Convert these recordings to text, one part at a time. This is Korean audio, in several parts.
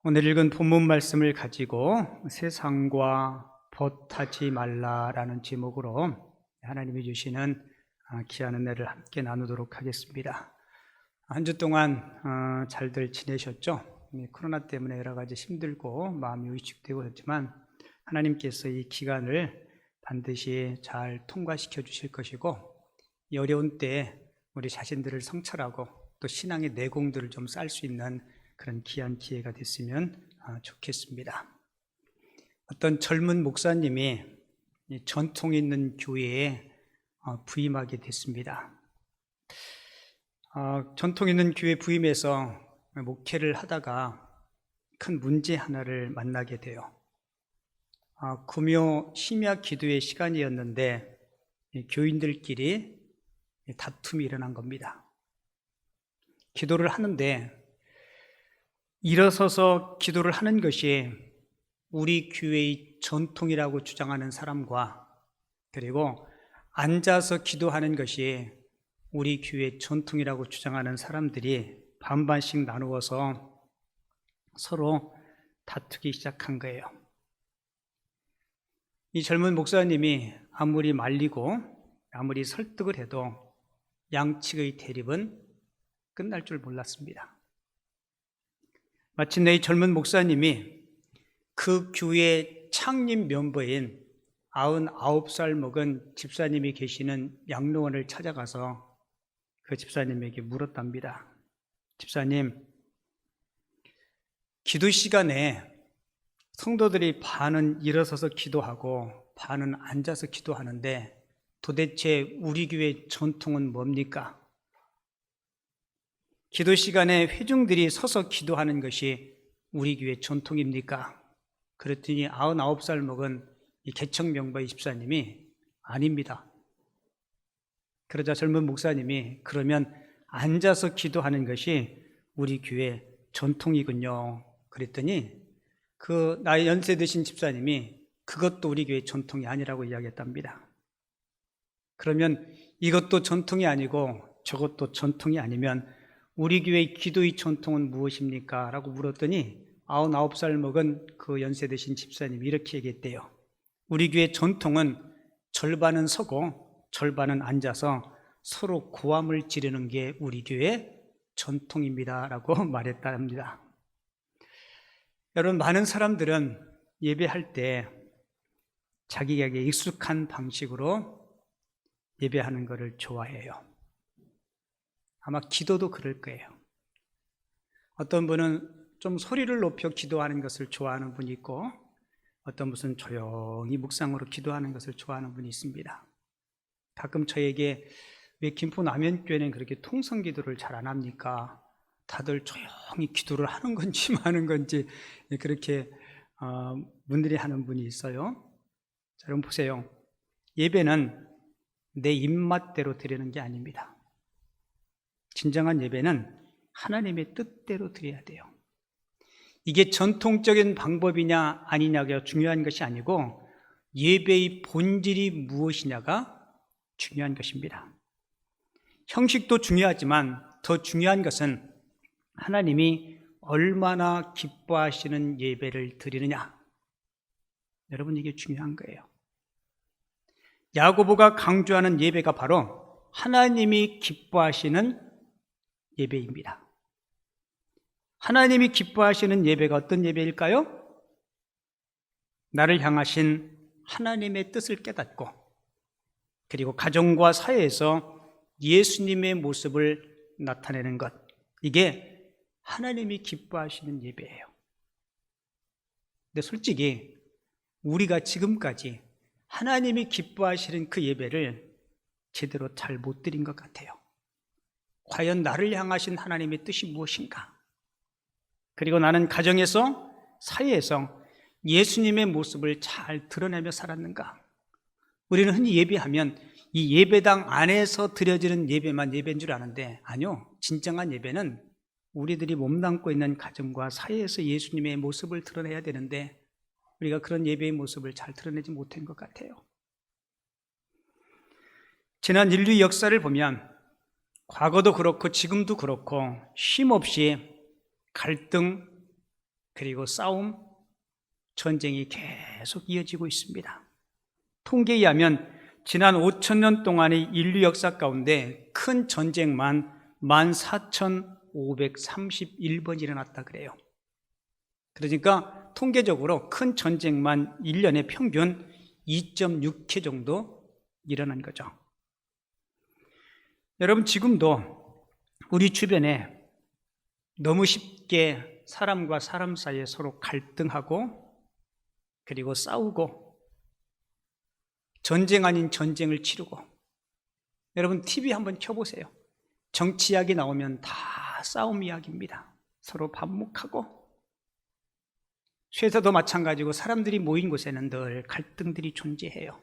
오늘 읽은 본문 말씀을 가지고 세상과 벗하지 말라라는 제목으로 하나님이 주시는 귀한 은혜를 함께 나누도록 하겠습니다. 한 주 동안 잘들 지내셨죠? 코로나 때문에 여러 가지 힘들고 마음이 위축되고 했지만 하나님께서 이 기간을 반드시 잘 통과시켜 주실 것이고, 이 어려운 때에 우리 자신들을 성찰하고 또 신앙의 내공들을 좀 쌓을 수 있는 그런 귀한 기회가 됐으면 좋겠습니다. 어떤 젊은 목사님이 전통 있는 교회에 부임하게 됐습니다. 전통 있는 교회 부임해서 목회를 하다가 큰 문제 하나를 만나게 돼요. 금요 심야 기도의 시간이었는데 교인들끼리 다툼이 일어난 겁니다. 기도를 하는데 일어서서 기도를 하는 것이 우리 교회의 전통이라고 주장하는 사람과, 그리고 앉아서 기도하는 것이 우리 교회의 전통이라고 주장하는 사람들이 반반씩 나누어서 서로 다투기 시작한 거예요. 이 젊은 목사님이 아무리 말리고 아무리 설득을 해도 양측의 대립은 끝날 줄 몰랐습니다. 마침내 이 젊은 목사님이 그 교회 창립 멤버인 99살 먹은 집사님이 계시는 양로원을 찾아가서 그 집사님에게 물었답니다. 집사님, 기도 시간에 성도들이 반은 일어서서 기도하고 반은 앉아서 기도하는데 도대체 우리 교회 전통은 뭡니까? 기도 시간에 회중들이 서서 기도하는 것이 우리 교회 전통입니까? 그랬더니 99살 먹은 이 개척 명바의 집사님이 아닙니다. 그러자 젊은 목사님이 그러면 앉아서 기도하는 것이 우리 교회 전통이군요. 그랬더니 그 나이 연세 드신 집사님이 그것도 우리 교회 전통이 아니라고 이야기했답니다. 그러면 이것도 전통이 아니고 저것도 전통이 아니면 우리 교회의 기도의 전통은 무엇입니까? 라고 물었더니 99살 먹은 그 연세 드신 집사님이 이렇게 얘기했대요. 우리 교회 전통은 절반은 서고 절반은 앉아서 서로 고함을 지르는 게 우리 교회 전통입니다. 라고 말했답니다. 여러분, 많은 사람들은 예배할 때 자기에게 익숙한 방식으로 예배하는 것을 좋아해요. 아마 기도도 그럴 거예요. 어떤 분은 좀 소리를 높여 기도하는 것을 좋아하는 분이 있고, 어떤 분은 조용히 묵상으로 기도하는 것을 좋아하는 분이 있습니다. 가끔 저에게 왜 김포 남현교회는 그렇게 통성 기도를 잘 안 합니까? 다들 조용히 기도를 하는 건지 마는 건지 그렇게 문의를 하는 분이 있어요. 자, 여러분 보세요. 예배는 내 입맛대로 드리는 게 아닙니다. 진정한 예배는 하나님의 뜻대로 드려야 돼요. 이게 전통적인 방법이냐 아니냐가 중요한 것이 아니고 예배의 본질이 무엇이냐가 중요한 것입니다. 형식도 중요하지만 더 중요한 것은 하나님이 얼마나 기뻐하시는 예배를 드리느냐. 여러분, 이게 중요한 거예요. 야고보가 강조하는 예배가 바로 하나님이 기뻐하시는 예배입니다. 하나님이 기뻐하시는 예배가 어떤 예배일까요? 나를 향하신 하나님의 뜻을 깨닫고, 그리고 가정과 사회에서 예수님의 모습을 나타내는 것, 이게 하나님이 기뻐하시는 예배예요. 근데 솔직히 우리가 지금까지 하나님이 기뻐하시는 그 예배를 제대로 잘 못 드린 것 같아요. 과연 나를 향하신 하나님의 뜻이 무엇인가? 그리고 나는 가정에서, 사회에서 예수님의 모습을 잘 드러내며 살았는가? 우리는 흔히 예배하면 이 예배당 안에서 드려지는 예배만 예배인 줄 아는데, 아니요. 진정한 예배는 우리들이 몸담고 있는 가정과 사회에서 예수님의 모습을 드러내야 되는데 우리가 그런 예배의 모습을 잘 드러내지 못한 것 같아요. 지난 인류 역사를 보면 과거도 그렇고 지금도 그렇고 쉼없이 갈등, 그리고 싸움, 전쟁이 계속 이어지고 있습니다. 통계에 의하면 지난 5,000년 동안의 인류 역사 가운데 큰 전쟁만 14,531번 일어났다 그래요. 그러니까 통계적으로 큰 전쟁만 1년에 평균 2.6회 정도 일어난 거죠. 여러분, 지금도 우리 주변에 너무 쉽게 사람과 사람 사이에 서로 갈등하고 그리고 싸우고 전쟁 아닌 전쟁을 치르고, 여러분 TV 한번 켜보세요. 정치 이야기 나오면 다 싸움 이야기입니다. 서로 반목하고, 회사도 마찬가지고 사람들이 모인 곳에는 늘 갈등들이 존재해요.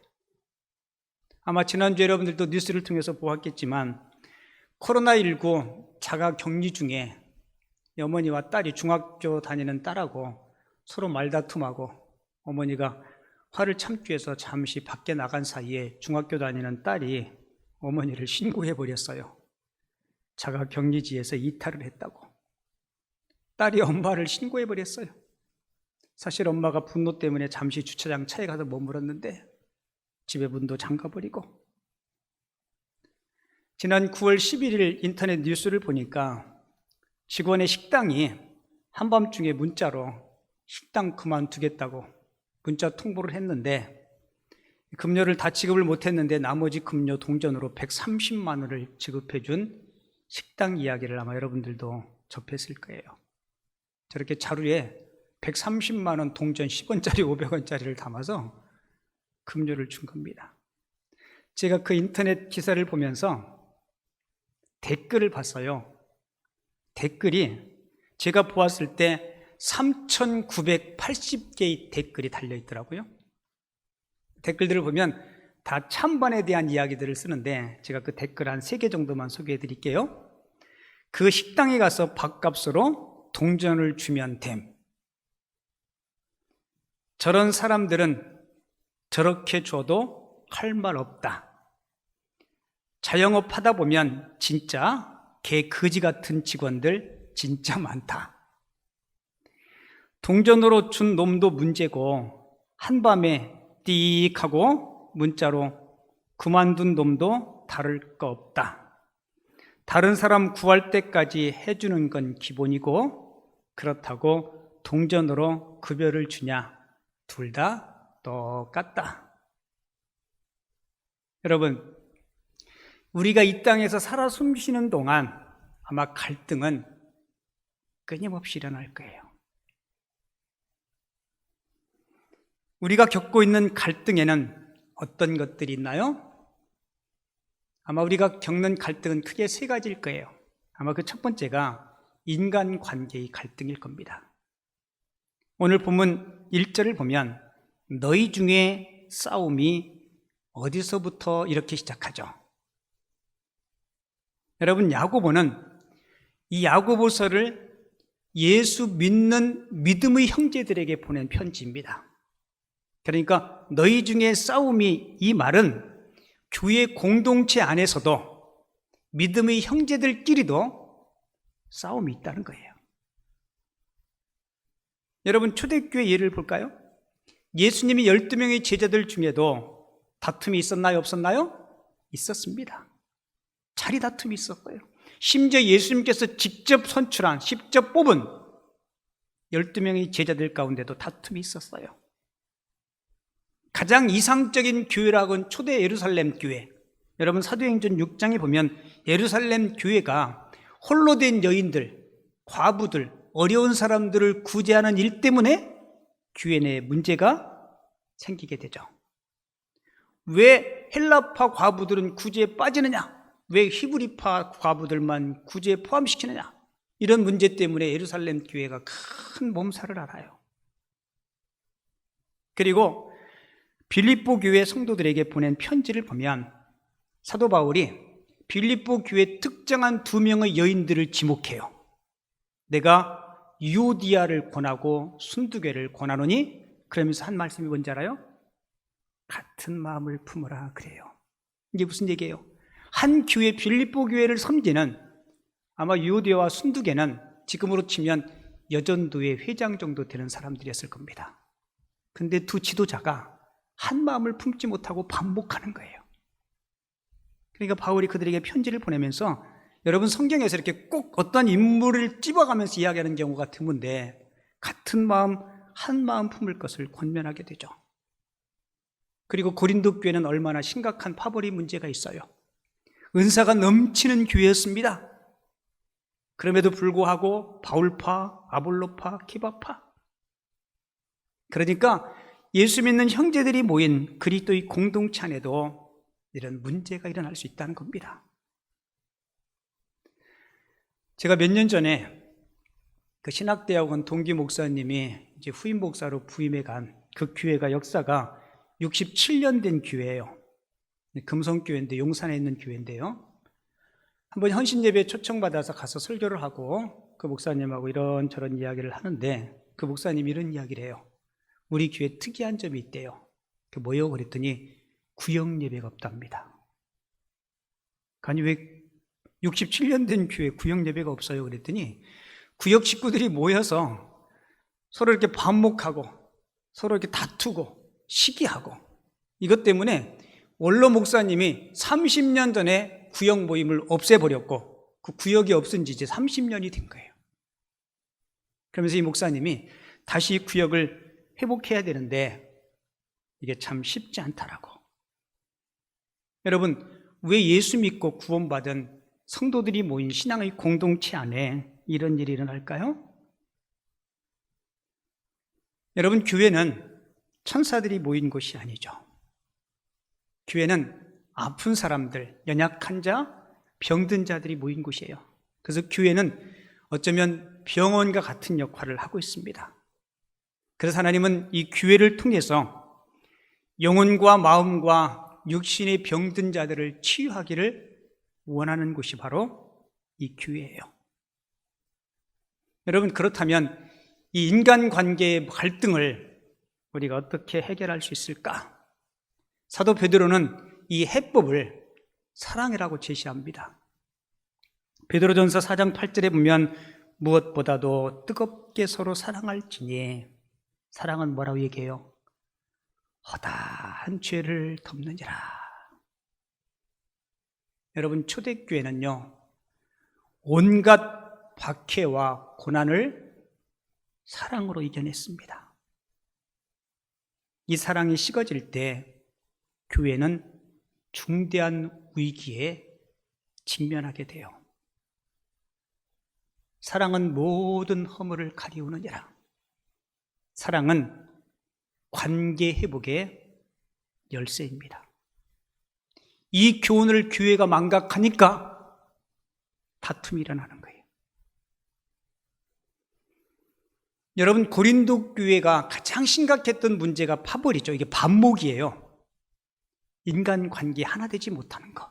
아마 지난주 여러분들도 뉴스를 통해서 보았겠지만 코로나19 자가 격리 중에 어머니와 딸이, 중학교 다니는 딸하고 서로 말다툼하고 어머니가 화를 참기 위해서 잠시 밖에 나간 사이에 중학교 다니는 딸이 어머니를 신고해버렸어요. 자가 격리지에서 이탈을 했다고. 딸이 엄마를 신고해버렸어요. 사실 엄마가 분노 때문에 잠시 주차장 차에 가서 머물렀는데 집에 문도 잠가버리고. 지난 9월 11일 인터넷 뉴스를 보니까 직원의 식당이 한밤중에 문자로 식당 그만두겠다고 문자 통보를 했는데, 급료를 다 지급을 못했는데 나머지 급료 동전으로 130만 원을 지급해 준 식당 이야기를 아마 여러분들도 접했을 거예요. 저렇게 자루에 130만 원 동전 10원짜리 500원짜리를 담아서 급료를 준 겁니다. 제가 그 인터넷 기사를 보면서 댓글을 봤어요. 댓글이 제가 보았을 때 3,980개의 댓글이 달려있더라고요. 댓글들을 보면 다 찬반에 대한 이야기들을 쓰는데 제가 그 댓글 한 3개 정도만 소개해 드릴게요. 그 식당에 가서 밥값으로 동전을 주면 됨. 저런 사람들은 저렇게 줘도 할 말 없다. 자영업 하다 보면 진짜 개 거지 같은 직원들 진짜 많다. 동전으로 준 놈도 문제고 한밤에 띡 하고 문자로 그만둔 놈도 다를 거 없다. 다른 사람 구할 때까지 해주는 건 기본이고, 그렇다고 동전으로 급여를 주냐? 둘 다 똑같다. 여러분, 우리가 이 땅에서 살아 숨쉬는 동안 아마 갈등은 끊임없이 일어날 거예요. 우리가 겪고 있는 갈등에는 어떤 것들이 있나요? 아마 우리가 겪는 갈등은 크게 3가지일 거예요. 아마 그 첫 번째가 인간관계의 갈등일 겁니다. 오늘 본문 1절을 보면 너희 중에 싸움이 어디서부터 이렇게 시작하죠? 여러분, 야고보는 이 야고보서를 예수 믿는 믿음의 형제들에게 보낸 편지입니다. 그러니까 너희 중에 싸움이, 이 말은 교회 공동체 안에서도 믿음의 형제들끼리도 싸움이 있다는 거예요. 여러분, 초대교회 예를 볼까요? 예수님이 12명의 제자들 중에도 다툼이 있었나요? 없었나요? 있었습니다. 자리 다툼이 있었고요. 심지어 예수님께서 직접 선출한, 직접 뽑은 12명의 제자들 가운데도 다툼이 있었어요. 가장 이상적인 교회라고는 초대 예루살렘 교회. 여러분, 사도행전 6장에 보면 예루살렘 교회가 홀로 된 여인들, 과부들, 어려운 사람들을 구제하는 일 때문에 교회 내에 문제가 생기게 되죠. 왜 헬라파 과부들은 구제에 빠지느냐? 왜 히브리파 과부들만 구제에 포함시키느냐? 이런 문제 때문에 예루살렘 교회가 큰 몸살을 앓아요. 그리고 빌립보 교회 성도들에게 보낸 편지를 보면 사도 바울이 빌립보 교회 특정한 2명의 여인들을 지목해요. 내가 유오디아를 권하고 순두개를 권하노니, 그러면서 한 말씀이 뭔지 알아요? 같은 마음을 품으라 그래요. 이게 무슨 얘기예요? 한 교회, 빌립보 교회를 섬기는, 아마 유오디아와 순두개는 지금으로 치면 여전도의 회장 정도 되는 사람들이었을 겁니다. 근데 두 지도자가 한 마음을 품지 못하고 반목하는 거예요. 그러니까 바울이 그들에게 편지를 보내면서, 여러분 성경에서 이렇게 꼭 어떤 인물을 찝어가면서 이야기하는 경우가 드문데 같은 마음, 한 마음 품을 것을 권면하게 되죠. 그리고 고린도 교회는 얼마나 심각한 파벌이 문제가 있어요. 은사가 넘치는 교회였습니다. 그럼에도 불구하고 바울파, 아볼로파, 키바파, 그러니까 예수 믿는 형제들이 모인 그리스도의 공동체 안에도 이런 문제가 일어날 수 있다는 겁니다. 제가 몇 년 전에 그 신학대학원 동기 목사님이 이제 후임 목사로 부임해 간 그 교회가 역사가 67년 된 교회예요. 금성교회인데, 용산에 있는 교회인데요. 한번 헌신예배에 초청받아서 가서 설교를 하고 그 목사님하고 이런저런 이야기를 하는데, 그 목사님이 이런 이야기를 해요. 우리 교회에 특이한 점이 있대요. 그 뭐요? 그랬더니 구역예배가 없답니다. 아니 왜 67년 된 교회에 구역예배가 없어요? 그랬더니 구역 식구들이 모여서 서로 이렇게 반목하고 서로 이렇게 다투고 시기하고, 이것 때문에 원로 목사님이 30년 전에 구역 모임을 없애버렸고 그 구역이 없은 지 이제 30년이 된 거예요. 그러면서 이 목사님이 다시 구역을 회복해야 되는데 이게 참 쉽지 않다라고. 여러분, 왜 예수 믿고 구원받은 성도들이 모인 신앙의 공동체 안에 이런 일이 일어날까요? 여러분, 교회는 천사들이 모인 곳이 아니죠. 교회는 아픈 사람들, 연약한 자, 병든 자들이 모인 곳이에요. 그래서 교회는 어쩌면 병원과 같은 역할을 하고 있습니다. 그래서 하나님은 이 교회를 통해서 영혼과 마음과 육신의 병든 자들을 치유하기를 원하는 곳이 바로 이 교회예요. 여러분, 그렇다면 이 인간관계의 갈등을 우리가 어떻게 해결할 수 있을까? 사도 베드로는 이 해법을 사랑이라고 제시합니다. 베드로전서 4장 8절에 보면 무엇보다도 뜨겁게 서로 사랑할지니, 사랑은 뭐라고 얘기해요? 허다한 죄를 덮느니라. 여러분, 초대교회는요, 온갖 박해와 고난을 사랑으로 이겨냈습니다. 이 사랑이 식어질 때 교회는 중대한 위기에 직면하게 돼요. 사랑은 모든 허물을 가리우느니라. 사랑은 관계 회복의 열쇠입니다. 이 교훈을 교회가 망각하니까 다툼이 일어나는 거예요. 여러분, 고린도 교회가 가장 심각했던 문제가 파벌이죠. 이게 반목이에요. 인간관계 하나 되지 못하는 것.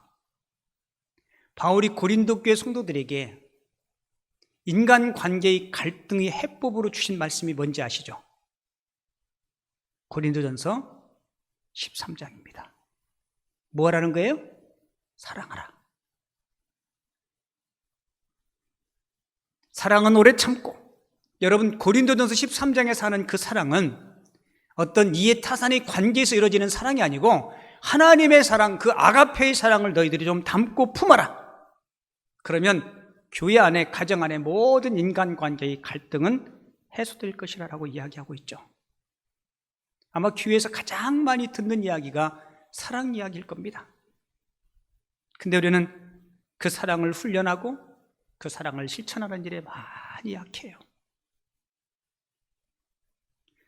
바울이 고린도 교회 성도들에게 인간관계의 갈등의 해법으로 주신 말씀이 뭔지 아시죠? 고린도전서 13장입니다. 뭐라는 거예요? 사랑하라. 사랑은 오래 참고. 여러분, 고린도전서 13장에서 하는 그 사랑은 어떤 이해타산의 관계에서 이루어지는 사랑이 아니고 하나님의 사랑, 그 아가페의 사랑을 너희들이 좀 담고 품어라. 그러면 교회 안에, 가정 안에 모든 인간관계의 갈등은 해소될 것이라고 이야기하고 있죠. 아마 교회에서 가장 많이 듣는 이야기가 사랑 이야기일 겁니다. 근데 우리는 그 사랑을 훈련하고 그 사랑을 실천하는 일에 많이 약해요.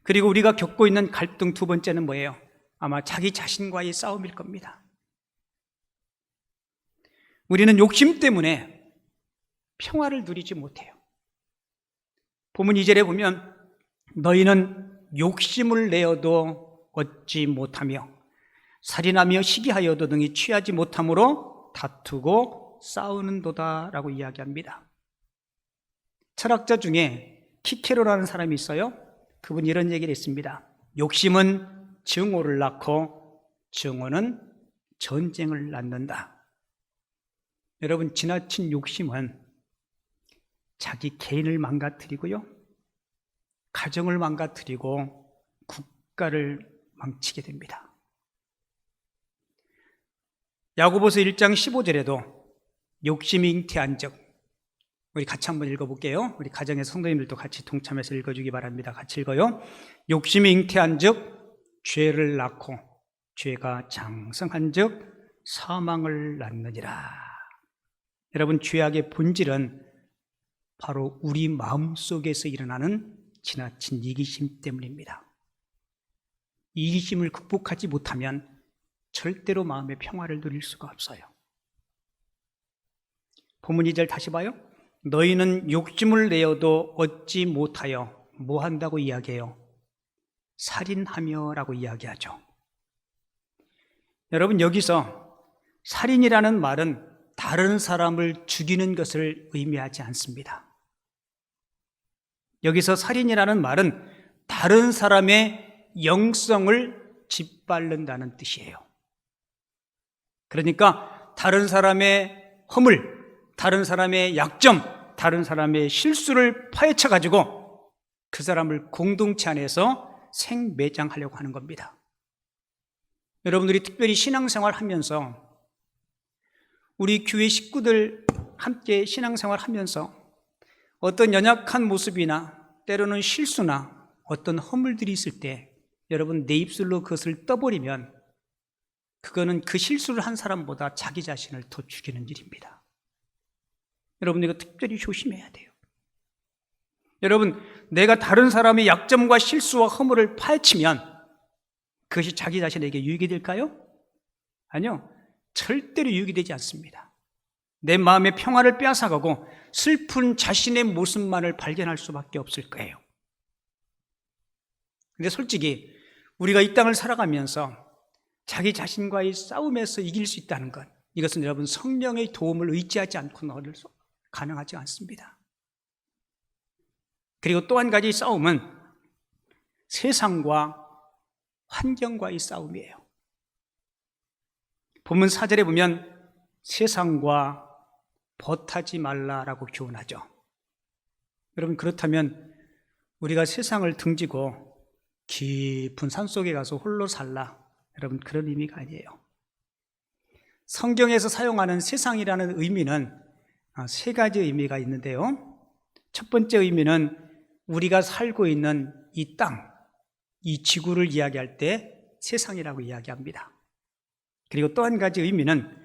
그리고 우리가 겪고 있는 갈등 두 번째는 뭐예요? 아마 자기 자신과의 싸움일 겁니다. 우리는 욕심 때문에 평화를 누리지 못해요. 본문 2절에 보면 너희는 욕심을 내어도 얻지 못하며 살인하며 시기하여도 능히 취하지 못함으로 다투고 싸우는도다 라고 이야기합니다. 철학자 중에 키케로라는 사람이 있어요. 그분이 이런 얘기를 했습니다. 욕심은 증오를 낳고 증오는 전쟁을 낳는다. 여러분, 지나친 욕심은 자기 개인을 망가뜨리고요, 가정을 망가뜨리고 국가를 망치게 됩니다. 야고보서 1장 15절에도 욕심이 잉태한 즉, 우리 같이 한번 읽어볼게요. 우리 가정의 성도님들도 같이 동참해서 읽어주기 바랍니다. 같이 읽어요. 욕심이 잉태한 즉 죄를 낳고 죄가 장성한 즉 사망을 낳느니라. 여러분, 죄악의 본질은 바로 우리 마음속에서 일어나는 지나친 이기심 때문입니다. 이기심을 극복하지 못하면 절대로 마음의 평화를 누릴 수가 없어요. 본문 2절 다시 봐요. 너희는 욕심을 내어도 얻지 못하여 뭐 한다고 이야기해요? 살인하며 라고 이야기하죠. 여러분, 여기서 살인이라는 말은 다른 사람을 죽이는 것을 의미하지 않습니다. 여기서 살인이라는 말은 다른 사람의 영성을 짓밟는다는 뜻이에요. 그러니까 다른 사람의 허물, 다른 사람의 약점, 다른 사람의 실수를 파헤쳐가지고 그 사람을 공동체 안에서 생매장하려고 하는 겁니다. 여러분들이 특별히 신앙생활 하면서, 우리 교회 식구들 함께 신앙생활 하면서 어떤 연약한 모습이나 때로는 실수나 어떤 허물들이 있을 때 여러분 내 입술로 그것을 떠버리면 그거는 그 실수를 한 사람보다 자기 자신을 더 죽이는 일입니다. 여러분, 이거 특별히 조심해야 돼요. 여러분, 내가 다른 사람의 약점과 실수와 허물을 파헤치면 그것이 자기 자신에게 유익이 될까요? 아니요, 절대로 유익이 되지 않습니다. 내 마음의 평화를 빼앗아가고 슬픈 자신의 모습만을 발견할 수밖에 없을 거예요. 근데 솔직히 우리가 이 땅을 살아가면서 자기 자신과의 싸움에서 이길 수 있다는 것, 이것은 여러분 성령의 도움을 의지하지 않고는 가능하지 않습니다. 그리고 또 한 가지 싸움은 세상과 환경과의 싸움이에요. 본문 4절에 보면 세상과 벗하지 말라라고 교훈하죠. 여러분, 그렇다면 우리가 세상을 등지고 깊은 산속에 가서 홀로 살라, 여러분, 그런 의미가 아니에요. 성경에서 사용하는 세상이라는 의미는 세 가지 의미가 있는데요. 첫 번째 의미는 우리가 살고 있는 이 땅, 이 지구를 이야기할 때 세상이라고 이야기합니다. 그리고 또 한 가지 의미는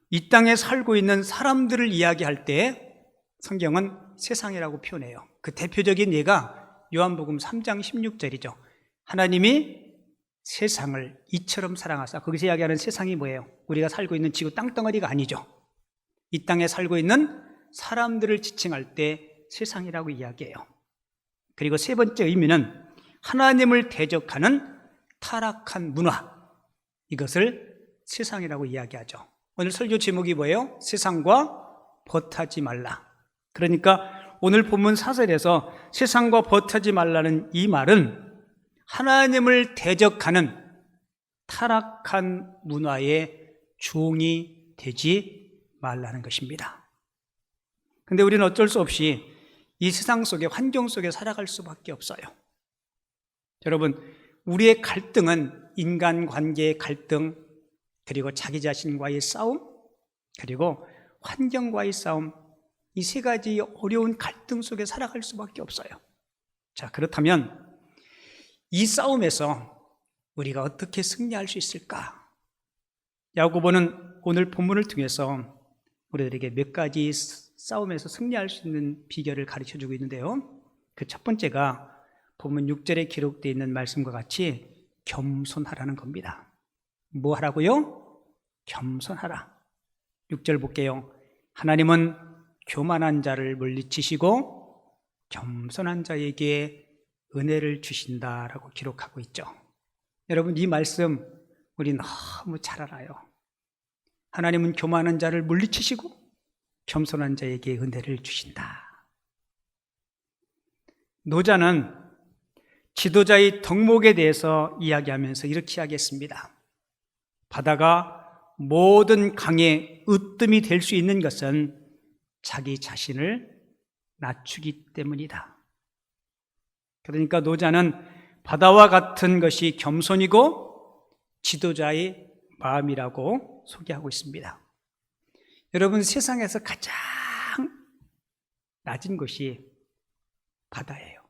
이 땅에 살고 있는 사람들을 이야기할 때 성경은 세상이라고 표현해요. 그 대표적인 예가 요한복음 3장 16절이죠. 하나님이 세상을 이처럼 사랑하사, 거기서 이야기하는 세상이 뭐예요? 우리가 살고 있는 지구 땅덩어리가 아니죠. 이 땅에 살고 있는 사람들을 지칭할 때 세상이라고 이야기해요. 그리고 세 번째 의미는 하나님을 대적하는 타락한 문화, 이것을 세상이라고 이야기하죠. 오늘 설교 제목이 뭐예요? 세상과 벗하지 말라. 그러니까 오늘 본문 4절에서 세상과 벗하지 말라는 이 말은 하나님을 대적하는 타락한 문화의 종이 되지 말라는 것입니다. 그런데 우리는 어쩔 수 없이 이 세상 속에, 환경 속에 살아갈 수밖에 없어요. 여러분, 우리의 갈등은 인간관계의 갈등, 그리고 자기 자신과의 싸움, 그리고 환경과의 싸움, 이 세 가지 어려운 갈등 속에 살아갈 수밖에 없어요. 자, 그렇다면 이 싸움에서 우리가 어떻게 승리할 수 있을까? 야고보는 오늘 본문을 통해서 우리들에게 몇 가지 싸움에서 승리할 수 있는 비결을 가르쳐주고 있는데요. 그 첫 번째가 본문 6절에 기록되어 있는 말씀과 같이 겸손하라는 겁니다. 뭐 하라고요? 겸손하라. 6절 볼게요. 하나님은 교만한 자를 물리치시고 겸손한 자에게 은혜를 주신다라고 기록하고 있죠. 여러분, 이 말씀 우리 너무 잘 알아요. 하나님은 교만한 자를 물리치시고 겸손한 자에게 은혜를 주신다. 노자는 지도자의 덕목에 대해서 이야기하면서 이렇게 이야기했습니다. 바다가 모든 강의 으뜸이 될 수 있는 것은 자기 자신을 낮추기 때문이다. 그러니까 노자는 바다와 같은 것이 겸손이고 지도자의 마음이라고 소개하고 있습니다. 여러분, 세상에서 가장 낮은 곳이 바다예요.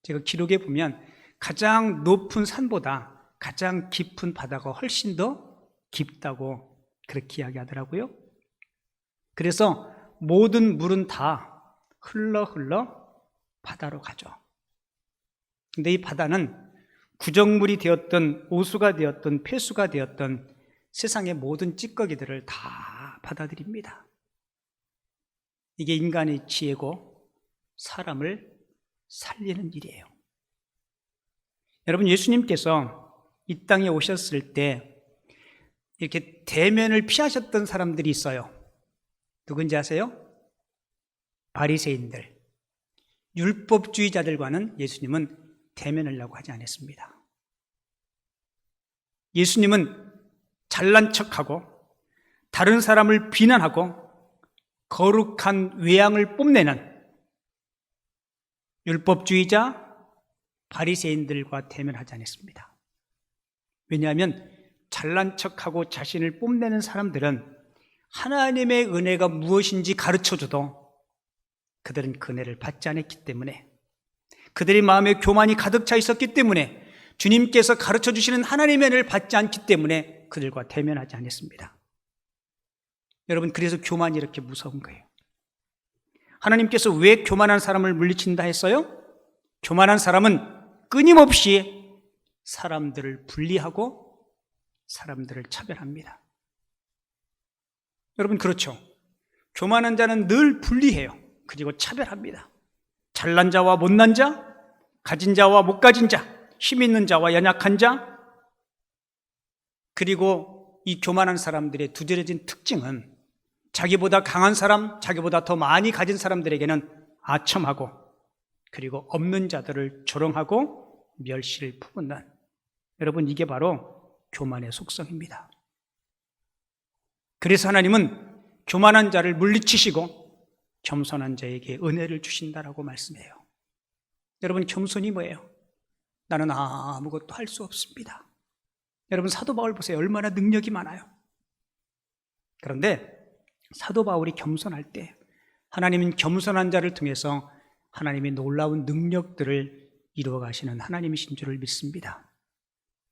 제가 기록에 보면 가장 높은 산보다 가장 깊은 바다가 훨씬 더 깊다고 그렇게 이야기하더라고요. 그래서 모든 물은 다 흘러 바다로 가죠. 근데 이 바다는 구정물이 되었던 오수가 되었던 폐수가 되었던 세상의 모든 찌꺼기들을 다 받아들입니다. 이게 인간의 지혜고 사람을 살리는 일이에요. 여러분, 예수님께서 이 땅에 오셨을 때 이렇게 대면을 피하셨던 사람들이 있어요. 누군지 아세요? 바리새인들, 율법주의자들과는 예수님은 대면하려고 하지 않았습니다. 예수님은 잘난 척하고 다른 사람을 비난하고 거룩한 외양을 뽐내는 율법주의자 바리새인들과 대면하지 않았습니다. 왜냐하면 잘난 척하고 자신을 뽐내는 사람들은 하나님의 은혜가 무엇인지 가르쳐줘도 그들은 그 은혜를 받지 않았기 때문에, 그들의 마음에 교만이 가득 차 있었기 때문에, 주님께서 가르쳐주시는 하나님의 은혜를 받지 않기 때문에 그들과 대면하지 않았습니다. 여러분, 그래서 교만이 이렇게 무서운 거예요. 하나님께서 왜 교만한 사람을 물리친다 했어요? 교만한 사람은 끊임없이 사람들을 분리하고 사람들을 차별합니다. 여러분, 그렇죠? 교만한 자는 늘 분리해요. 그리고 차별합니다. 잘난 자와 못난 자, 가진 자와 못 가진 자, 힘 있는 자와 연약한 자. 그리고 이 교만한 사람들의 두드러진 특징은 자기보다 강한 사람, 자기보다 더 많이 가진 사람들에게는 아첨하고, 그리고 없는 자들을 조롱하고 멸시를 품는, 여러분, 이게 바로 교만의 속성입니다. 그래서 하나님은 교만한 자를 물리치시고 겸손한 자에게 은혜를 주신다라고 말씀해요. 여러분, 겸손이 뭐예요? 나는 아무것도 할 수 없습니다. 여러분, 사도 바울 보세요. 얼마나 능력이 많아요. 그런데 사도 바울이 겸손할 때 하나님은 겸손한 자를 통해서 하나님의 놀라운 능력들을 이루어 가시는 하나님이신 줄을 믿습니다.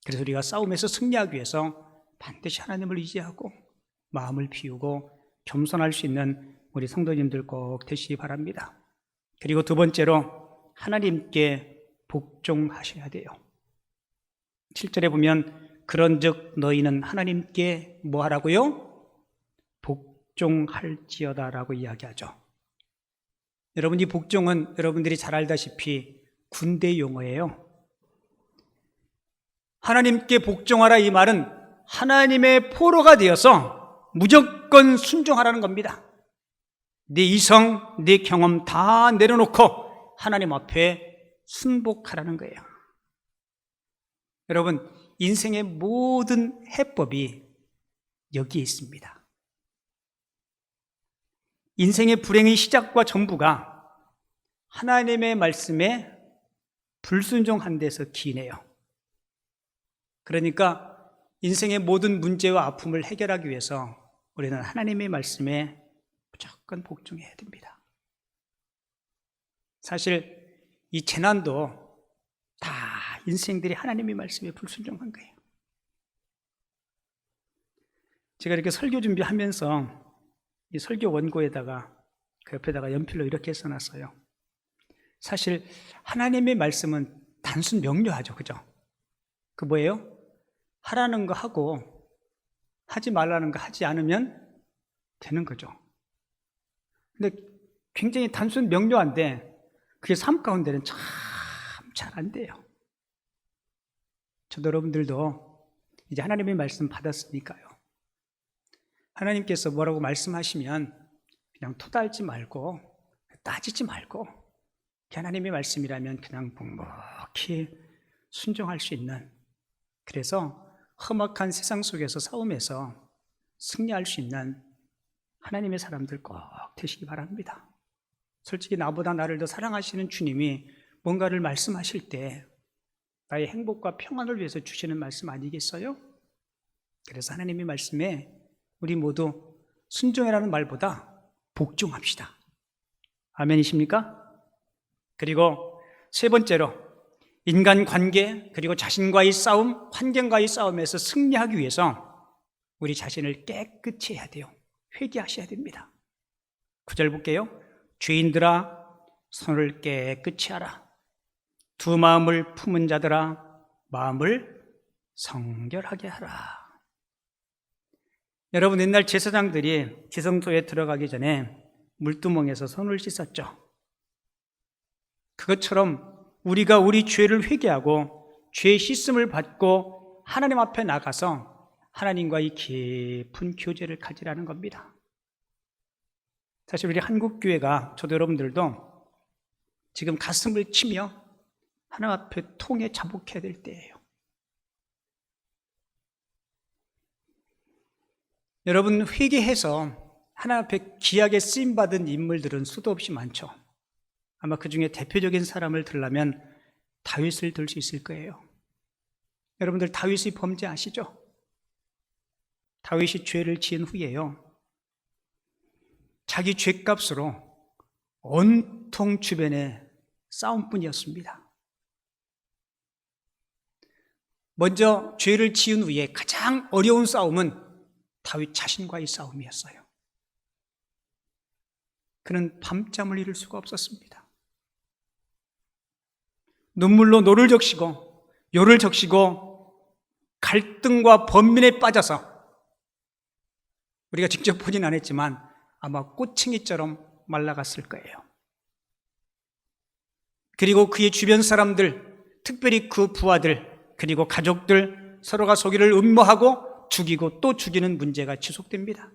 그래서 우리가 싸움에서 승리하기 위해서 반드시 하나님을 의지하고 마음을 비우고 겸손할 수 있는 우리 성도님들 꼭 되시기 바랍니다. 그리고 두 번째로 하나님께 복종하셔야 돼요. 7절에 보면 그런즉 너희는 하나님께 뭐 하라고요? 복종할지어다라고 이야기하죠. 여러분, 이 복종은 여러분들이 잘 알다시피 군대 용어예요. 하나님께 복종하라, 이 말은 하나님의 포로가 되어서 무조건 순종하라는 겁니다. 네 이성, 네 경험 다 내려놓고 하나님 앞에 순복하라는 거예요. 여러분, 인생의 모든 해법이 여기에 있습니다. 인생의 불행의 시작과 전부가 하나님의 말씀에 불순종한 데서 기인해요. 그러니까 인생의 모든 문제와 아픔을 해결하기 위해서 우리는 하나님의 말씀에 무조건 복종해야 됩니다. 사실 이 재난도 다 인생들이 하나님의 말씀에 불순종한 거예요. 제가 이렇게 설교 준비하면서 이 설교 원고에다가 그 옆에다가 연필로 이렇게 써놨어요. 사실 하나님의 말씀은 단순 명료하죠, 그죠? 그 뭐예요? 하라는 거 하고 하지 말라는 거 하지 않으면 되는 거죠. 근데 굉장히 단순 명료한데 그게 삶 가운데는 참 잘 안 돼요. 저도 여러분들도 이제 하나님의 말씀 받았으니까요. 하나님께서 뭐라고 말씀하시면 그냥 토달지 말고 따지지 말고 하나님의 말씀이라면 그냥 묵묵히 순종할 수 있는, 그래서 험악한 세상 속에서 싸움에서 승리할 수 있는 하나님의 사람들 꼭 되시기 바랍니다. 솔직히 나보다 나를 더 사랑하시는 주님이 뭔가를 말씀하실 때 나의 행복과 평안을 위해서 주시는 말씀 아니겠어요? 그래서 하나님의 말씀에 우리 모두 순종이라는 말보다 복종합시다. 아멘이십니까? 그리고 세 번째로 인간관계 그리고 자신과의 싸움, 환경과의 싸움에서 승리하기 위해서 우리 자신을 깨끗이 해야 돼요. 회개하셔야 됩니다. 9절 볼게요. 죄인들아 손을 깨끗이 하라. 두 마음을 품은 자들아 마음을 성결하게 하라. 여러분, 옛날 제사장들이 지성소에 들어가기 전에 물두멍에서 손을 씻었죠. 그것처럼 우리가 우리 죄를 회개하고 죄의 씻음을 받고 하나님 앞에 나가서 하나님과의 깊은 교제를 가지라는 겁니다. 사실 우리 한국교회가, 저도 여러분들도 지금 가슴을 치며 하나님 앞에 통해 자복해야 될 때예요. 여러분, 회개해서 하나님 앞에 귀하게 쓰임받은 인물들은 수도 없이 많죠. 아마 그 중에 대표적인 사람을 들라면 다윗을 들 수 있을 거예요. 여러분들 다윗의 범죄 아시죠? 다윗이 죄를 지은 후에요, 자기 죄값으로 온통 주변에 싸움뿐이었습니다. 먼저 죄를 지은 후에 가장 어려운 싸움은 다윗 자신과의 싸움이었어요. 그는 밤잠을 이룰 수가 없었습니다. 눈물로 노를 적시고 요를 적시고 갈등과 번민에 빠져서, 우리가 직접 보진 않았지만 아마 꼬챙이처럼 말라갔을 거예요. 그리고 그의 주변 사람들, 특별히 그 부하들 그리고 가족들 서로가 속이를 음모하고 죽이고 또 죽이는 문제가 지속됩니다.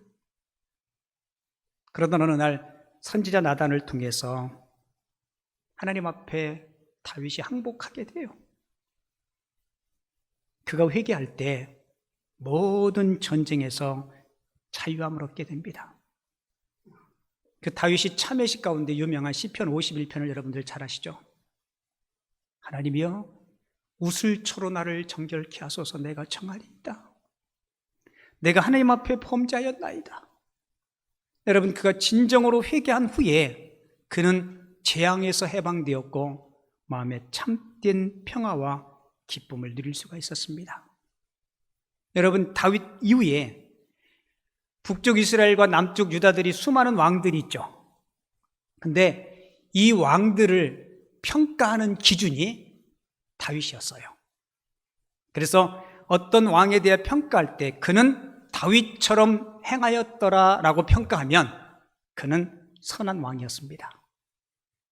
그러던 어느 날 선지자 나단을 통해서 하나님 앞에 다윗이 항복하게 돼요. 그가 회개할 때 모든 전쟁에서 자유함을 얻게 됩니다. 그 다윗이 참회시 가운데 유명한 시편 51편을 여러분들 잘 아시죠? 하나님이여 우슬초로 나를 정결케 하소서. 내가 청하리이다. 내가 하나님 앞에 범죄하였나이다. 여러분, 그가 진정으로 회개한 후에 그는 재앙에서 해방되었고 마음에 참된 평화와 기쁨을 누릴 수가 있었습니다. 여러분, 다윗 이후에 북쪽 이스라엘과 남쪽 유다들이 수많은 왕들이 있죠. 근데 이 왕들을 평가하는 기준이 다윗이었어요. 그래서 어떤 왕에 대해 평가할 때 그는 다윗처럼 행하였더라라고 평가하면 그는 선한 왕이었습니다.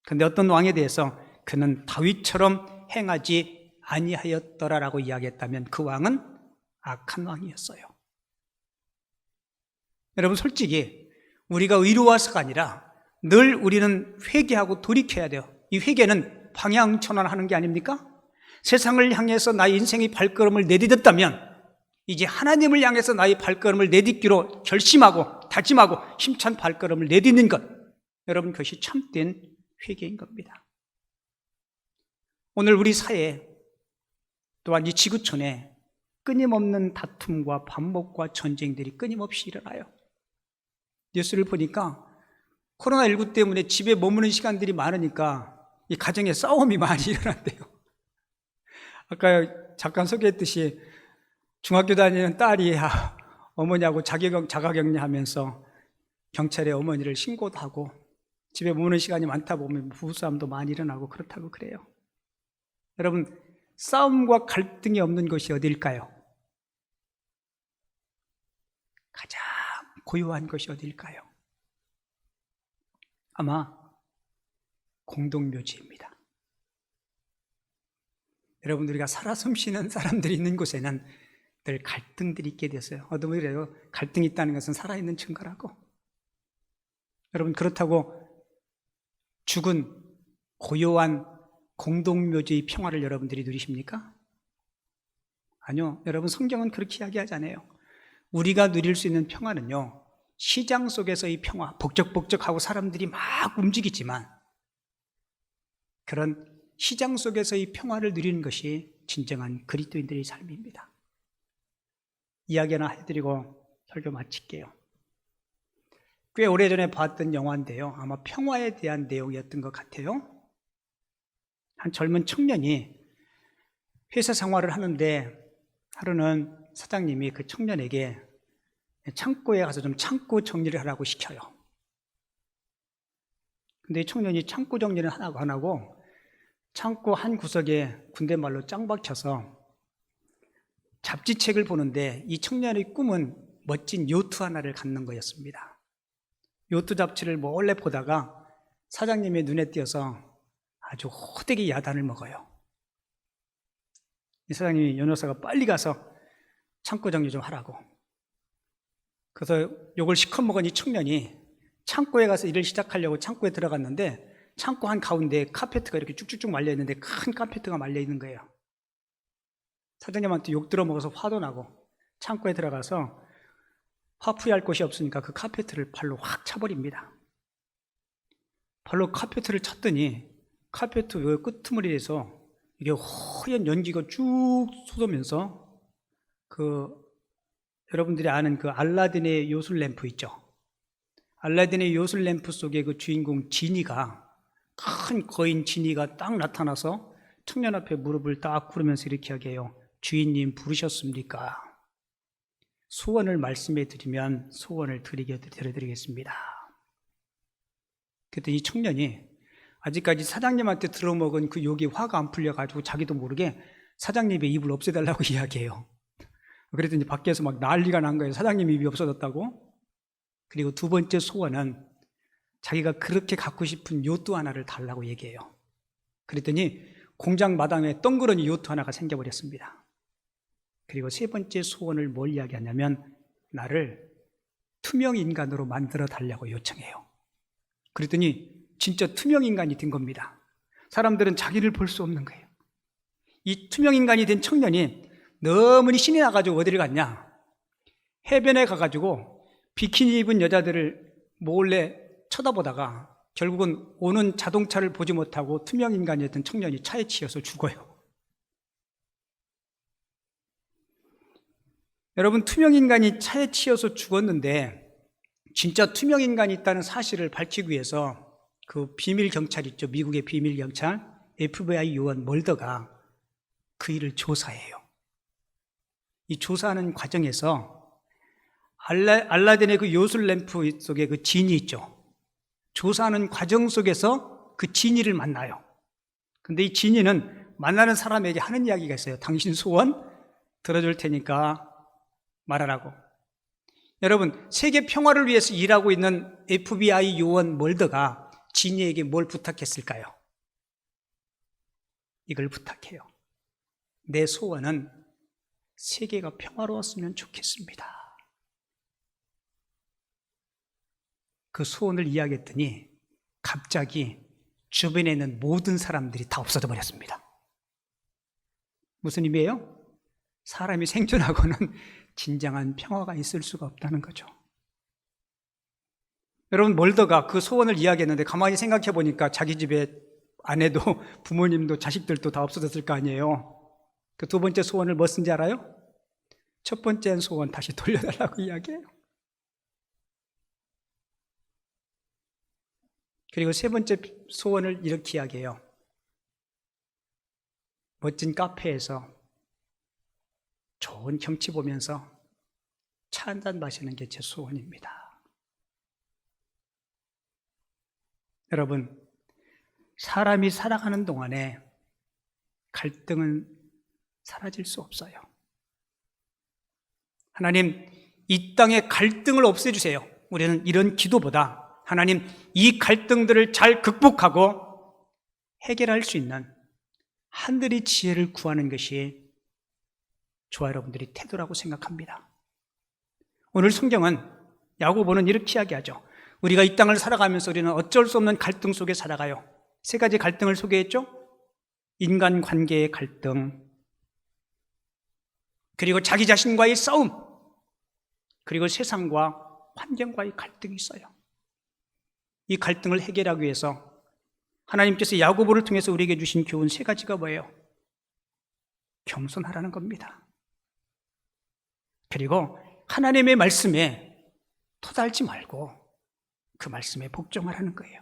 그런데 어떤 왕에 대해서 그는 다윗처럼 행하지 아니하였더라라고 이야기했다면 그 왕은 악한 왕이었어요. 여러분, 솔직히 우리가 의로워서가 아니라 늘 우리는 회개하고 돌이켜야 돼요. 이 회개는 방향전환하는 게 아닙니까? 세상을 향해서 나의 인생의 발걸음을 내딛었다면 이제 하나님을 향해서 나의 발걸음을 내딛기로 결심하고 다짐하고 힘찬 발걸음을 내딛는 것, 여러분, 그것이 참된 회개인 겁니다. 오늘 우리 사회 또한 이 지구촌에 끊임없는 다툼과 반목과 전쟁들이 끊임없이 일어나요. 뉴스를 보니까 코로나19 때문에 집에 머무는 시간들이 많으니까 이 가정에 싸움이 많이 일어난대요. 아까 잠깐 소개했듯이 중학교 다니는 딸이 어머니하고 자가격리하면서 경찰에 어머니를 신고도 하고 집에 머무는 시간이 많다 보면 부부싸움도 많이 일어나고 그렇다고 그래요. 여러분, 싸움과 갈등이 없는 것이 어디일까요? 가장 고요한 것이 어디일까요? 아마 공동묘지입니다. 여러분, 우리가 살아 숨쉬는 사람들이 있는 곳에는 늘 갈등들이 있게 됐어요. 어떤 분이 그래요. 갈등이 있다는 것은 살아있는 증거라고. 여러분, 그렇다고 죽은 고요한 공동묘지의 평화를 여러분들이 누리십니까? 아니요. 여러분, 성경은 그렇게 이야기하지 않아요. 우리가 누릴 수 있는 평화는요, 시장 속에서의 평화, 복적복적하고 사람들이 막 움직이지만 그런 시장 속에서의 평화를 누리는 것이 진정한 그리스도인들의 삶입니다. 이야기 하나 해드리고 설교 마칠게요. 꽤 오래전에 봤던 영화인데요. 아마 평화에 대한 내용이었던 것 같아요. 한 젊은 청년이 회사 생활을 하는데 하루는 사장님이 그 청년에게 창고에 가서 좀 창고 정리를 하라고 시켜요. 근데 이 청년이 창고 정리를 하나도 안 하고 창고 한 구석에 군대말로 짱 박혀서 잡지책을 보는데 이 청년의 꿈은 멋진 요트 하나를 갖는 거였습니다. 요트 잡지를 몰래 보다가 사장님의 눈에 띄어서 아주 호되게 야단을 먹어요. 이 사장님이 연호사가 빨리 가서 창고 정리 좀 하라고. 그래서 욕을 실컷 먹은 이 청년이 창고에 가서 일을 시작하려고 창고에 들어갔는데 창고 한가운데 카페트가 이렇게 쭉쭉쭉 말려있는데 큰 카페트가 말려있는 거예요. 사장님한테 욕 들어먹어서 화도 나고 창고에 들어가서 화풀이할 곳이 없으니까 그 카페트를 발로 확 차버립니다. 발로 카페트를 쳤더니 카페트 요 끄트머리에서 이게 허연 연기가 쭉 쏟으면서 여러분들이 아는 그 알라딘의 요술 램프 있죠? 알라딘의 요술 램프 속에 그 주인공 지니가 큰 거인 지니가 딱 나타나서 청년 앞에 무릎을 딱 꿇으면서 이렇게 하게요. 주인님 부르셨습니까? 소원을 말씀해 드리면 소원을 드려드리겠습니다. 그랬더니 이 청년이 아직까지 사장님한테 들어먹은 그 욕이 화가 안 풀려가지고 자기도 모르게 사장님의 입을 없애달라고 이야기해요. 그랬더니 밖에서 막 난리가 난 거예요. 사장님 입이 없어졌다고. 그리고 두 번째 소원은 자기가 그렇게 갖고 싶은 요트 하나를 달라고 얘기해요. 그랬더니 공장 마당에 덩그러니 요트 하나가 생겨버렸습니다. 그리고 세 번째 소원을 뭘 이야기하냐면 나를 투명 인간으로 만들어 달라고 요청해요. 그랬더니 진짜 투명 인간이 된 겁니다. 사람들은 자기를 볼 수 없는 거예요. 이 투명 인간이 된 청년이 너무 신이 나가지고 어디를 갔냐? 해변에 가가지고 비키니 입은 여자들을 몰래 쳐다보다가 결국은 오는 자동차를 보지 못하고 투명 인간이었던 청년이 차에 치여서 죽어요. 여러분, 투명 인간이 차에 치여서 죽었는데 진짜 투명 인간이 있다는 사실을 밝히기 위해서 그 비밀 경찰 있죠? 미국의 비밀 경찰 FBI 요원 멀더가 그 일을 조사해요. 이 조사하는 과정에서 알라딘의 그 요술 램프 속에 그 지니 있죠? 조사하는 과정 속에서 그 지니를 만나요. 근데 이 지니는 만나는 사람에게 하는 이야기가 있어요. 당신 소원 들어줄 테니까 말하라고. 여러분, 세계 평화를 위해서 일하고 있는 FBI 요원 멀더가 지니에게 뭘 부탁했을까요? 이걸 부탁해요. 내 소원은 세계가 평화로웠으면 좋겠습니다. 그 소원을 이야기했더니 갑자기 주변에 있는 모든 사람들이 다 없어져 버렸습니다. 무슨 의미예요? 사람이 생존하고는 진정한 평화가 있을 수가 없다는 거죠. 여러분, 멀더가 그 소원을 이야기했는데 가만히 생각해 보니까 자기 집에 아내도 부모님도 자식들도 다 없어졌을 거 아니에요. 그 두 번째 소원을 뭐 쓴지 알아요? 첫 번째 소원 다시 돌려달라고 이야기해요. 그리고 세 번째 소원을 이렇게 이야기해요. 멋진 카페에서 좋은 경치 보면서 차 한잔 마시는 게 제 소원입니다. 여러분, 사람이 살아가는 동안에 갈등은 사라질 수 없어요. 하나님, 이 땅의 갈등을 없애주세요. 우리는 이런 기도보다 하나님, 이 갈등들을 잘 극복하고 해결할 수 있는 하늘의 지혜를 구하는 것이 저와 여러분들의 태도라고 생각합니다. 오늘 성경은 야고보는 이렇게 이야기하죠. 우리가 이 땅을 살아가면서 우리는 어쩔 수 없는 갈등 속에 살아가요. 세 가지 갈등을 소개했죠. 인간관계의 갈등, 그리고 자기 자신과의 싸움, 그리고 세상과 환경과의 갈등이 있어요. 이 갈등을 해결하기 위해서 하나님께서 야고보를 통해서 우리에게 주신 교훈 세 가지가 뭐예요? 겸손하라는 겁니다. 그리고 하나님의 말씀에 토달지 말고 그 말씀에 복종하라는 거예요.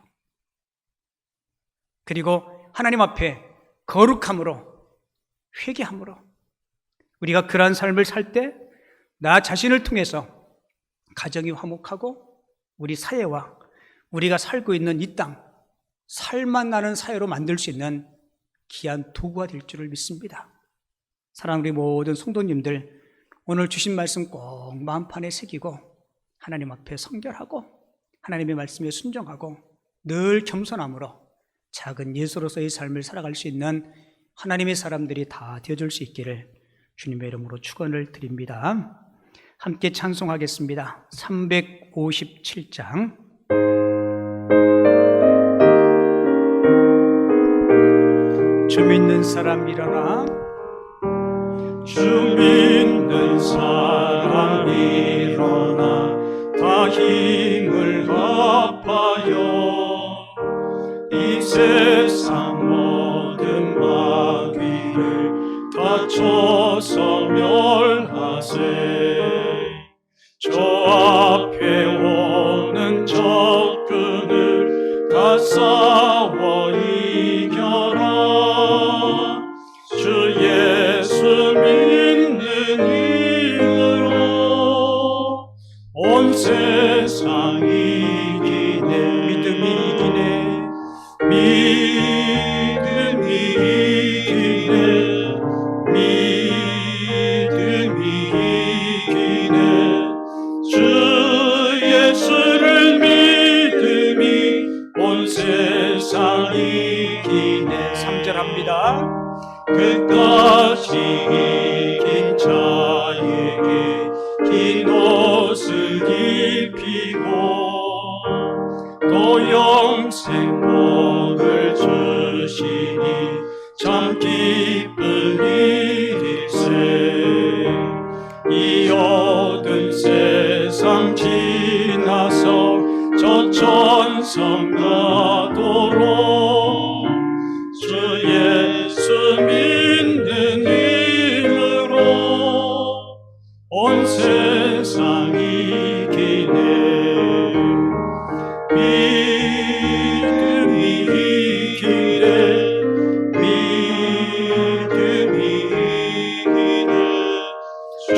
그리고 하나님 앞에 거룩함으로, 회개함으로 우리가 그러한 삶을 살 때 나 자신을 통해서 가정이 화목하고 우리 사회와 우리가 살고 있는 이 땅, 살만 나는 사회로 만들 수 있는 귀한 도구가 될 줄을 믿습니다. 사랑하는 우리 모든 성도님들, 오늘 주신 말씀 꼭 마음판에 새기고 하나님 앞에 성결하고 하나님의 말씀에 순종하고 늘 겸손함으로 작은 예수로서의 삶을 살아갈 수 있는 하나님의 사람들이 다 되어줄 수 있기를 주님의 이름으로 축원을 드립니다. 함께 찬송하겠습니다. 357장. 주 믿는 사람 일어나. 주 믿는 사람 일어나 다 힘을 합하여 이 세상 모든 마귀를 다쳐서 멸하세. 저 앞에 오는 적군을 다 싸워 이겨라. 주 예수 믿는 힘으로 온 세상 이기네. 믿음이 이기네. 믿음이 이기네. 믿음이 이기네. 주 예수를 믿음이 온 세상 이기네. 3절합니다. 끝까지 이긴 자에게 긴 옷을 입히고 또 영생 복을 주시니 참 기쁜 일일세. 이 어두운 세상 지나서 저 천성 가도록 주 예수 믿는 힘으로 온 세상 이기네. 믿음이 이기네. 믿음이 이기네. 주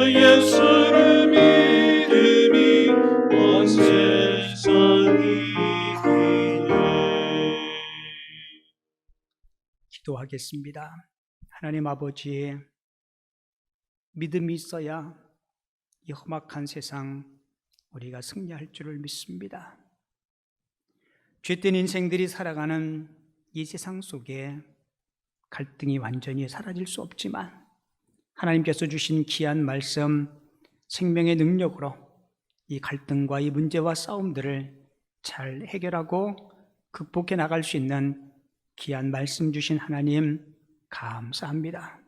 예수를 믿음이 온 세상 이기네. 기도하겠습니다. 하나님 아버지, 믿음이 있어야 이 험악한 세상 우리가 승리할 줄을 믿습니다. 죄된 인생들이 살아가는 이 세상 속에 갈등이 완전히 사라질 수 없지만 하나님께서 주신 귀한 말씀, 생명의 능력으로 이 갈등과 이 문제와 싸움들을 잘 해결하고 극복해 나갈 수 있는 귀한 말씀 주신 하나님 감사합니다.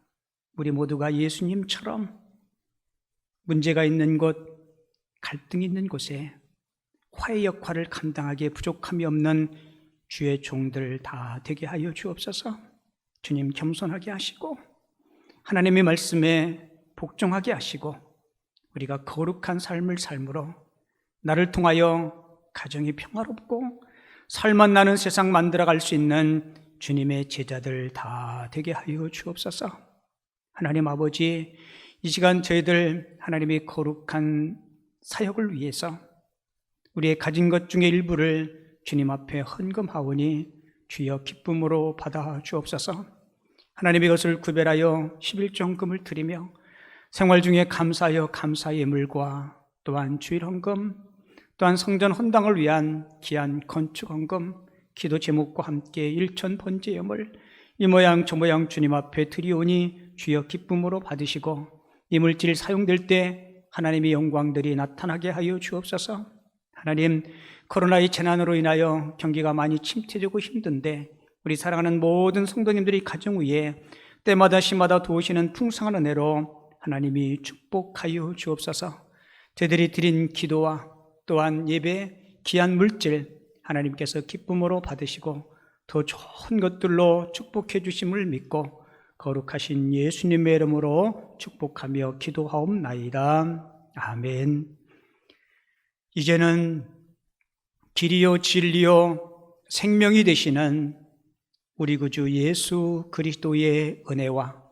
우리 모두가 예수님처럼 문제가 있는 곳, 갈등이 있는 곳에 화해 역할을 감당하기에 부족함이 없는 주의 종들 다 되게 하여 주옵소서. 주님 겸손하게 하시고 하나님의 말씀에 복종하게 하시고 우리가 거룩한 삶을 삶으로 나를 통하여 가정이 평화롭고 살만 나는 세상 만들어갈 수 있는 주님의 제자들 다 되게 하여 주옵소서. 하나님 아버지, 이 시간 저희들 하나님의 거룩한 사역을 위해서 우리의 가진 것 중에 일부를 주님 앞에 헌금하오니 주여 기쁨으로 받아 주옵소서. 하나님의 것을 구별하여 11조헌금을 드리며 생활 중에 감사하여 감사의 예물과 또한 주일 헌금, 또한 성전 헌당을 위한 귀한 건축 헌금, 기도 제목과 함께 일천 번제 예물 이 모양 저 모양 주님 앞에 드리오니 주여 기쁨으로 받으시고 이 물질 사용될 때 하나님의 영광들이 나타나게 하여 주옵소서. 하나님, 코로나의 재난으로 인하여 경기가 많이 침체되고 힘든데 우리 사랑하는 모든 성도님들이 가정 위에 때마다 시마다 도우시는 풍성한 은혜로 하나님이 축복하여 주옵소서. 저희들이 드린 기도와 또한 예배, 귀한 물질 하나님께서 기쁨으로 받으시고 더 좋은 것들로 축복해 주심을 믿고 거룩하신 예수님의 이름으로 축복하며 기도하옵나이다. 아멘. 이제는 길이요 진리요 생명이 되시는 우리 구주 예수 그리스도의 은혜와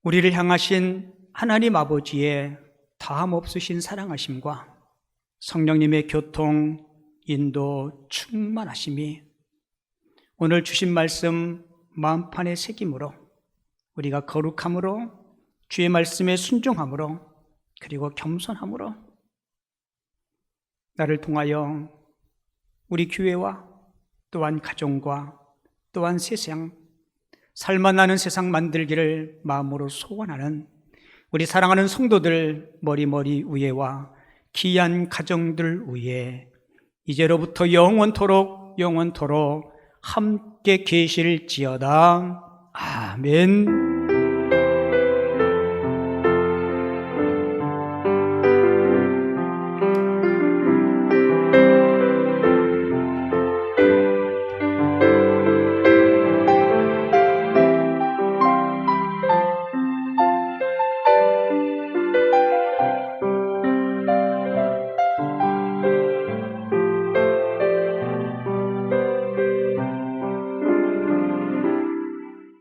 우리를 향하신 하나님 아버지의 다함 없으신 사랑하심과 성령님의 교통, 인도, 충만하심이 오늘 주신 말씀 마음판에 새김으로 우리가 거룩함으로 주의 말씀에 순종함으로 그리고 겸손함으로 나를 통하여 우리 교회와 또한 가정과 또한 세상 살만나는 세상 만들기를 마음으로 소원하는 우리 사랑하는 성도들 머리머리 위에와 귀한 가정들 위에 이제로부터 영원토록 함께 계실지어다. 아멘.